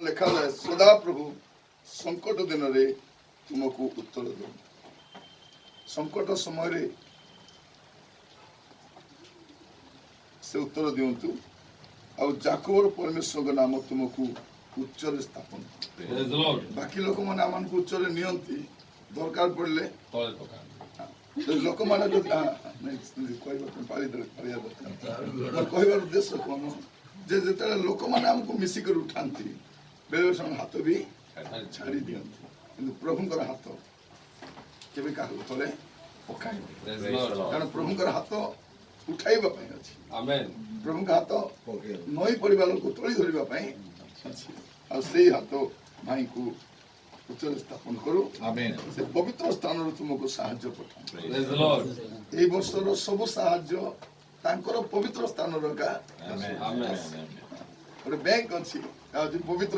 ଲେଖାଯାଏ ସଦାପ୍ରଭୁ ସଙ୍କଟ ଦିନରେ ତୁମକୁ ଉତ୍ତର ଦେବ। ସଙ୍କଟ ସମୟରେ ସେ ଉତ୍ତର ଦିଅନ୍ତୁ ଆଉ ଯାକୋବର ପରମେଶ୍ୱରଙ୍କ ନାମ ତୁମକୁ ଉଚ୍ଚରେ ସ୍ଥାପନ। ବାକି ଲୋକମାନେ ଆମକୁ ଉଚ୍ଚରେ ନିଅନ୍ତି, ଦରକାର ପଡ଼ିଲେ ଲୋକମାନେ କହିବାର ଉଦ୍ଦେଶ୍ୟ କଣ ଯେ ଯେତେବେଳେ ଲୋକମାନେ ଆମକୁ ମିଶିକରି ଉଠାନ୍ତି ବେଳେବେଳେ ସେମାନେ ହାତ ବି ଛାଡ଼ି ଦିଅନ୍ତି, କିନ୍ତୁ ପ୍ରଭୁଙ୍କର ହାତ କେବେ କାହାକୁ ତଳେ ପକାଇବେ, କାରଣ ପ୍ରଭୁଙ୍କର ହାତ ଉଠାଇବା ପାଇଁ ଅଛି। ପ୍ରଭୁଙ୍କ ହାତ ନଈ ପଡ଼ିବା ଲୋକ ତଳି ଧରିବା ପାଇଁ ଅଛି, ଆଉ ସେଇ ହାତ ଭାଇଙ୍କୁ ଉଚ୍ଚରେ ସ୍ଥାପନ କରୁ। ସେ ପବିତ୍ର ସ୍ଥାନରୁ ତୁମକୁ ସାହାଯ୍ୟ ପଠାନ୍ତୁ। ଏଇ ବର୍ଷର ସବୁ ସାହାଯ୍ୟ ତାଙ୍କର ପବିତ୍ର ସ୍ଥାନର ଗୋଟେ ବ୍ୟାଙ୍କ ଅଛି ପବିତ୍ର